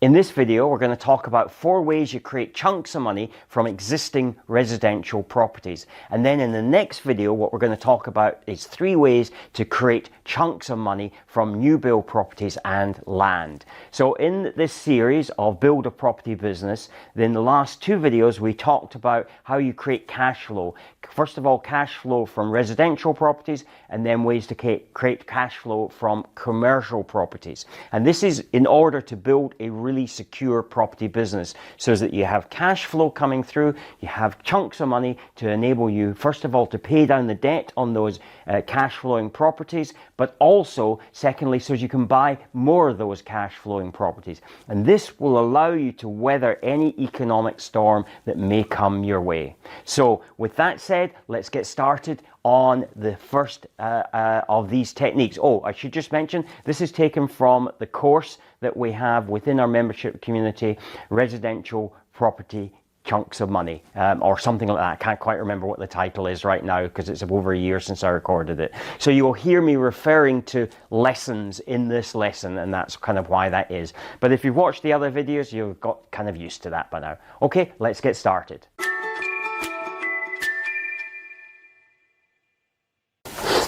In this video, we're going to talk about 4 ways you create chunks of money from existing residential properties. And then in the next video, what we're going to talk about is 3 ways to create chunks of money from new build properties and land. So in this series of Build a Property Business, in the last 2 videos, we talked about how you create cash flow. First of all, cash flow from residential properties, and then ways to create cash flow from commercial properties. And this is in order to build a really secure property business so that you have cash flow coming through, you have chunks of money to enable you, first of all, to pay down the debt on those cash flowing properties, but also, secondly, so you can buy more of those cash flowing properties. And this will allow you to weather any economic storm that may come your way. So with that said, let's get started on the first of these techniques. Oh, I should just mention, this is taken from the course that we have within our membership community, Residential Property Chunks of Money, or something like that. I can't quite remember what the title is right now because it's over a year since I recorded it. So you will hear me referring to lessons in this lesson, and that's kind of why that is. But if you've watched the other videos, you've got kind of used to that by now. Okay, let's get started.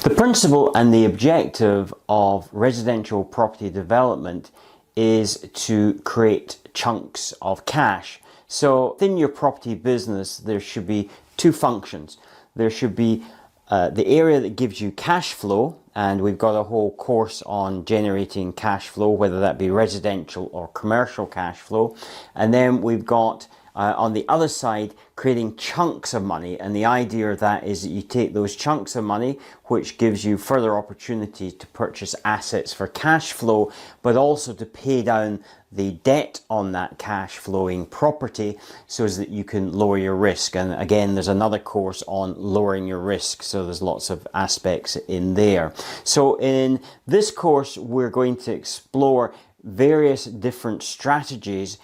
The principle and the objective of residential property development is to create chunks of cash. So within your property business, there should be 2 functions. There should be the area that gives you cash flow, and we've got a whole course on generating cash flow, whether that be residential or commercial cash flow. And then we've got on the other side, creating chunks of money. And the idea of that is that you take those chunks of money, which gives you further opportunity to purchase assets for cash flow, but also to pay down the debt on that cash flowing property so as that you can lower your risk. And again, there's another course on lowering your risk. So there's lots of aspects in there. So in this course, we're going to explore various different strategies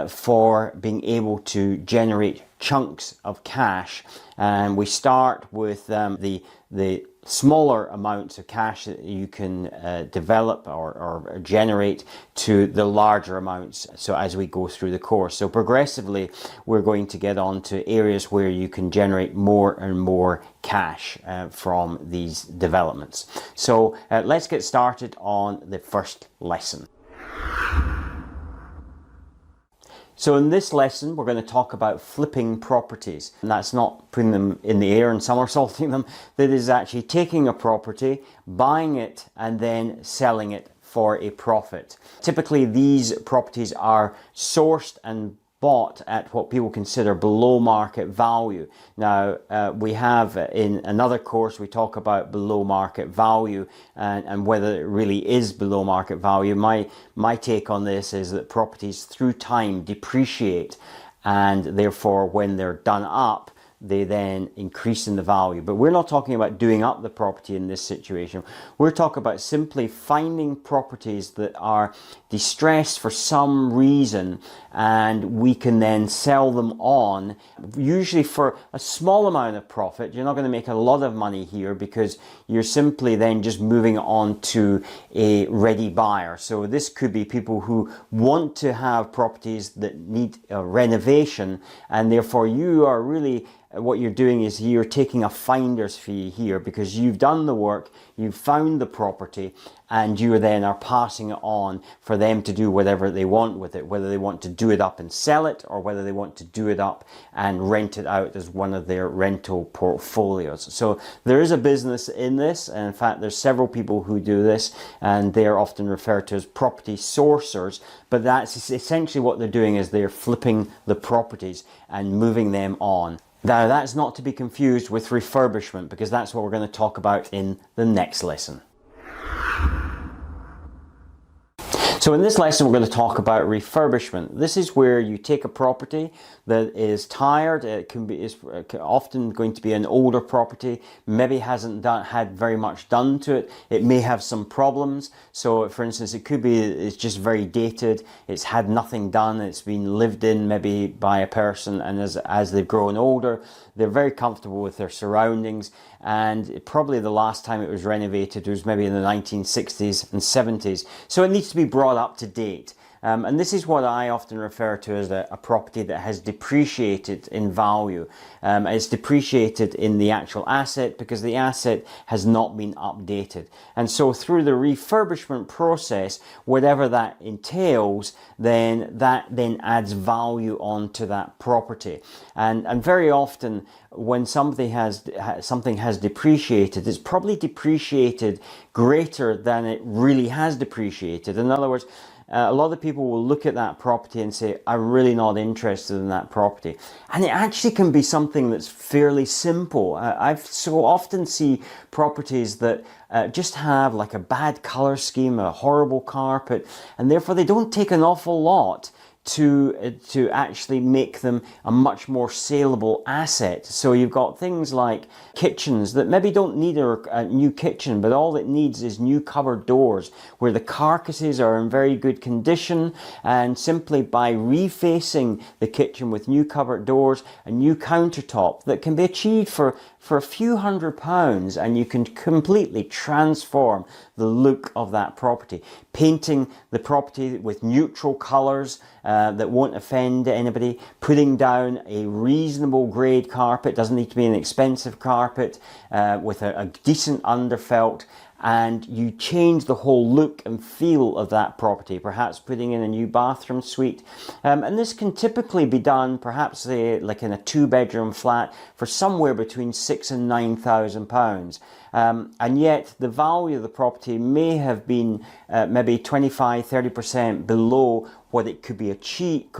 for being able to generate chunks of cash. And we start with the smaller amounts of cash that you can develop or generate to the larger amounts, so as we go through the course. So progressively we're going to get on to areas where you can generate more and more cash from these developments. So let's get started on the first lesson. So in this lesson, we're going to talk about flipping properties. And that's not putting them in the air and somersaulting them. That is actually taking a property, buying it, and then selling it for a profit. Typically, these properties are sourced and bought at what people consider below market value. Now, we have in another course, we talk about below market value and whether it really is below market value. My take on this is that properties through time depreciate, and therefore when they're done up, they then increase in the value. But we're not talking about doing up the property in this situation. We're talking about simply finding properties that are distressed for some reason, and we can then sell them on, usually for a small amount of profit. You're not going to make a lot of money here because you're simply then just moving on to a ready buyer. So this could be people who want to have properties that need renovation, and therefore you are really, what you're doing is you're taking a finder's fee here because you've done the work, you've found the property, and you then are passing it on for them to do whatever they want with it, whether they want to do it up and sell it, or whether they want to do it up and rent it out as one of their rental portfolios. So there is a business in this, and in fact there's several people who do this, and they're often referred to as property sourcers, but that's essentially what they're doing, is they're flipping the properties and moving them on. Now, that's not to be confused with refurbishment, because that's what we're going to talk about in the next lesson. So in this lesson, we're going to talk about refurbishment. This is where you take a property that is tired. It is often going to be an older property, maybe hasn't had very much done to it. It may have some problems. So for instance, it could be it's just very dated. It's had nothing done. It's been lived in maybe by a person, and as they've grown older, they're very comfortable with their surroundings. And probably the last time it was renovated was maybe in the 1960s and 70s. So it needs to be brought up to date. And this is what I often refer to as a property that has depreciated in value. It's depreciated in the actual asset because the asset has not been updated. And so through the refurbishment process, whatever that entails, then that then adds value onto that property. And very often when something has depreciated, it's probably depreciated greater than it really has depreciated. In other words, a lot of people will look at that property and say, I'm really not interested in that property. And it actually can be something that's fairly simple. I've so often see properties that just have like a bad color scheme, a horrible carpet, and therefore they don't take an awful lot to actually make them a much more saleable asset. So you've got things like kitchens that maybe don't need a new kitchen, but all it needs is new cupboard doors where the carcasses are in very good condition, and simply by refacing the kitchen with new cupboard doors, a new countertop that can be achieved for a few £100, and you can completely transform the look of that property. Painting the property with neutral colours that won't offend anybody, putting down a reasonable grade carpet, doesn't need to be an expensive carpet, with a decent underfelt, and you change the whole look and feel of that property, perhaps putting in a new bathroom suite. And this can typically be done perhaps like in a 2-bedroom flat for somewhere between £6,000 and £9,000. And yet the value of the property may have been maybe 25-30% below what it could be achieved,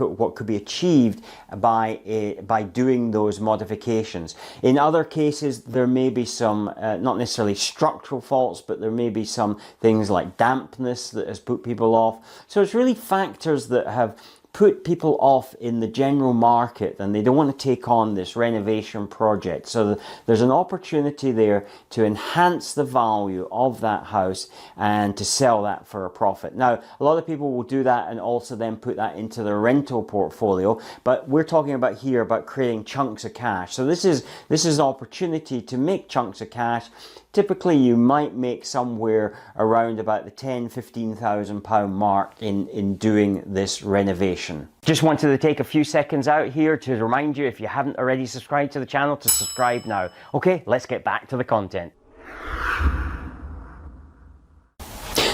by doing those modifications. In other cases, there may be some not necessarily structural faults, but there may be some things like dampness that has put people off. So it's really factors that have put people off in the general market, and they don't want to take on this renovation project. So there's an opportunity there to enhance the value of that house and to sell that for a profit. Now, a lot of people will do that and also then put that into their rental portfolio, but we're talking about here about creating chunks of cash. So this is an opportunity to make chunks of cash. Typically, you might make somewhere around about the £10,000-15,000 mark in doing this renovation. Just wanted to take a few seconds out here to remind you, if you haven't already subscribed to the channel, to subscribe now. Okay, let's get back to the content.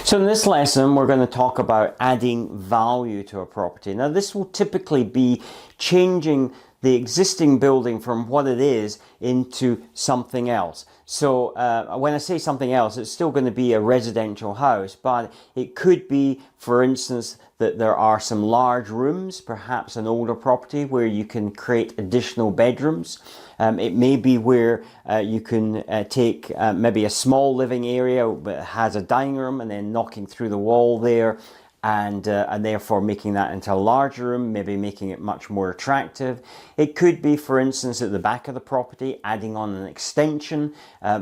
So in this lesson, we're going to talk about adding value to a property. Now, this will typically be changing the existing building from what it is into something else. So when I say something else, it's still going to be a residential house, but it could be, for instance, that there are some large rooms, perhaps an older property where you can create additional bedrooms. It may be where you can take maybe a small living area that has a dining room and then knocking through the wall there, and therefore making that into a larger room, maybe making it much more attractive. It could be, for instance, at the back of the property, adding on an extension,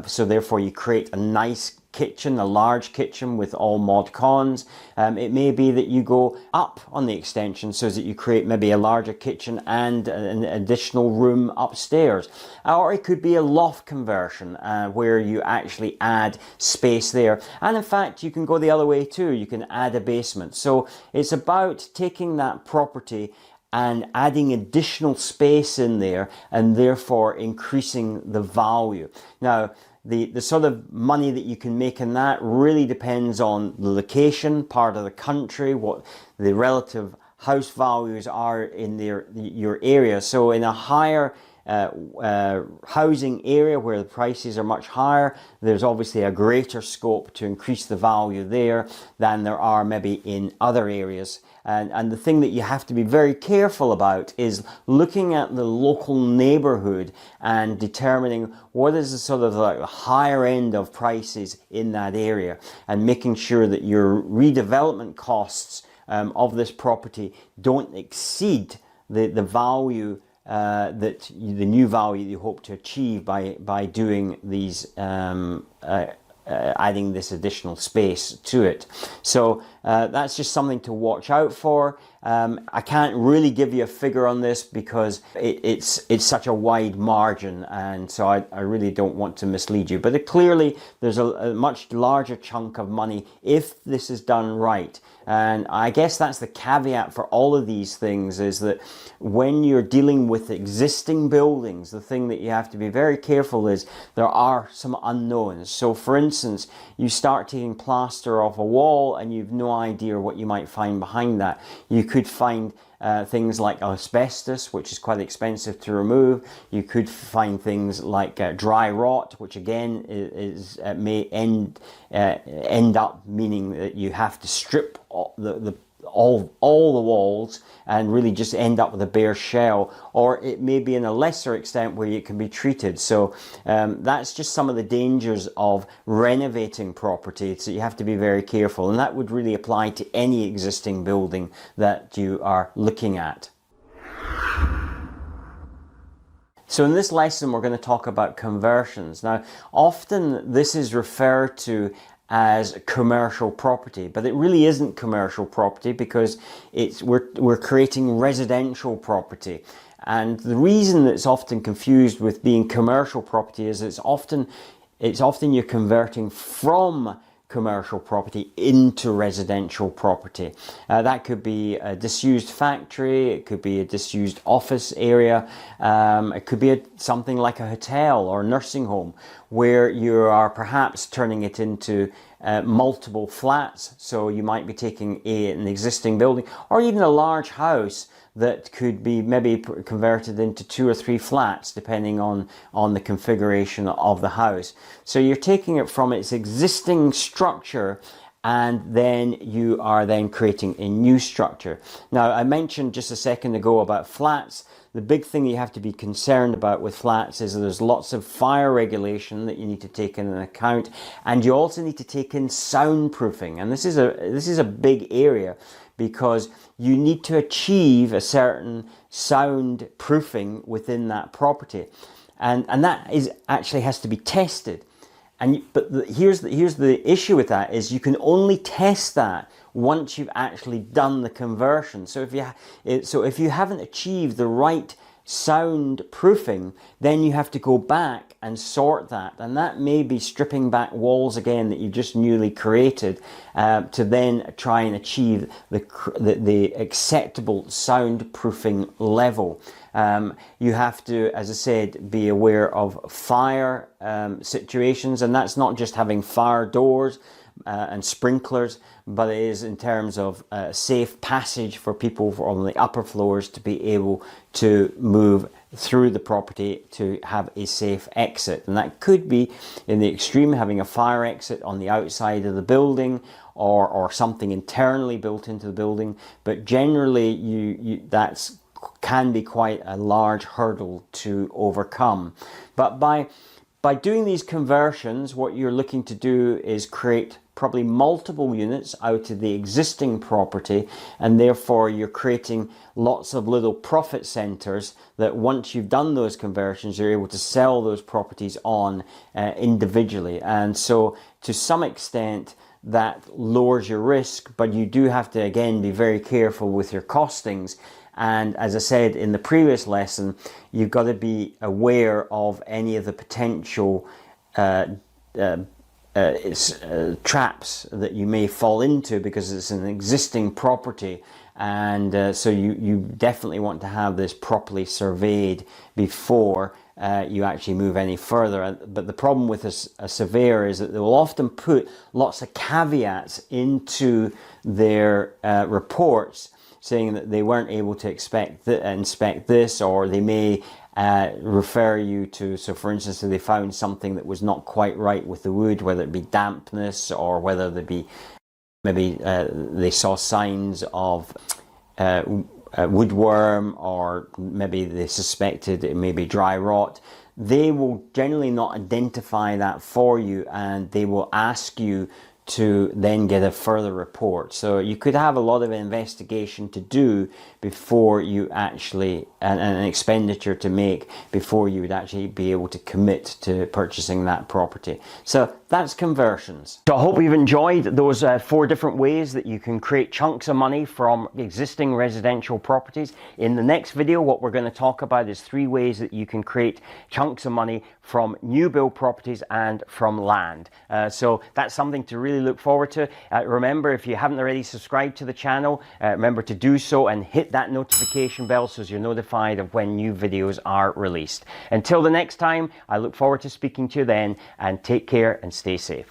so therefore you create a nice kitchen, a large kitchen with all mod cons. It may be that you go up on the extension so that you create maybe a larger kitchen and an additional room upstairs. Or it could be a loft conversion where you actually add space there. And in fact, you can go the other way too. You can add a basement. So it's about taking that property and adding additional space in there and therefore increasing the value. Now, the sort of money that you can make in that really depends on the location, part of the country, what the relative house values are in your area. So in a higher housing area where the prices are much higher, there's obviously a greater scope to increase the value there than there are maybe in other areas. And the thing that you have to be very careful about is looking at the local neighborhood and determining what is the sort of like higher end of prices in that area, and making sure that your redevelopment costs of this property don't exceed the value the new value you hope to achieve by doing these adding this additional space to it. So that's just something to watch out for. I can't really give you a figure on this because it's such a wide margin, and so I really don't want to mislead you. But clearly there's a much larger chunk of money if this is done right. And I guess that's the caveat for all of these things, is that when you're dealing with existing buildings, the thing that you have to be very careful is there are some unknowns. So for instance, you start taking plaster off a wall and you've no idea what you might find behind that. You could find things like asbestos, which is quite expensive to remove. You could find things like dry rot, which again may end up meaning that you have to strip all the walls and really just end up with a bare shell, or it may be in a lesser extent where it can be treated. So that's just some of the dangers of renovating property, so you have to be very careful, and that would really apply to any existing building that you are looking at. So in this lesson we're going to talk about conversions. Now often this is referred to as commercial property, but it really isn't commercial property, because we're creating residential property. And the reason that it's often confused with being commercial property is it's often you're converting from commercial property into residential property. That could be a disused factory, it could be a disused office area, it could be something like a hotel or a nursing home, where you are perhaps turning it into multiple flats. So you might be taking an existing building, or even a large house that could be maybe converted into 2 or 3 flats, depending on the configuration of the house. So you're taking it from its existing structure, and then you are then creating a new structure. Now, I mentioned just a second ago about flats. The big thing you have to be concerned about with flats is that there's lots of fire regulation that you need to take into account, and you also need to take in soundproofing. And this is a big area, because you need to achieve a certain soundproofing within that property, and that actually has to be tested. But here's the issue with that, is you can only test that once you've actually done the conversion. So if you haven't achieved the right soundproofing, then you have to go back and sort that, and that may be stripping back walls again that you just newly created, to then try and achieve the acceptable soundproofing level. You have to, as I said, be aware of fire situations, and that's not just having fire doors and sprinklers, but it is in terms of safe passage for people on the upper floors to be able to move through the property to have a safe exit. And that could be, in the extreme, having a fire exit on the outside of the building, or something internally built into the building. But generally that's can be quite a large hurdle to overcome. But by doing these conversions, what you're looking to do is create probably multiple units out of the existing property, and therefore you're creating lots of little profit centers that once you've done those conversions, you're able to sell those properties on individually. And so to some extent that lowers your risk, but you do have to again be very careful with your costings. And as I said in the previous lesson, you've got to be aware of any of the potential traps that you may fall into, because it's an existing property, and so you definitely want to have this properly surveyed before you actually move any further. But the problem with a surveyor is that they will often put lots of caveats into their reports, saying that they weren't able to inspect this, or they may refer you to, so for instance, if they found something that was not quite right with the wood, whether it be dampness, or whether there be maybe they saw signs of woodworm, or maybe they suspected it may be dry rot, they will generally not identify that for you, and they will ask you to then get a further report. So you could have a lot of investigation to do before you actually, and an expenditure to make before you would actually be able to commit to purchasing that property. So that's conversions. So I hope you've enjoyed those 4 different ways that you can create chunks of money from existing residential properties. In the next video, what we're going to talk about is 3 ways that you can create chunks of money from new build properties and from land. So that's something to really really look forward to. Remember, if you haven't already subscribed to the channel, remember to do so and hit that notification bell so you're notified of when new videos are released. Until the next time, I look forward to speaking to you then, and take care and stay safe.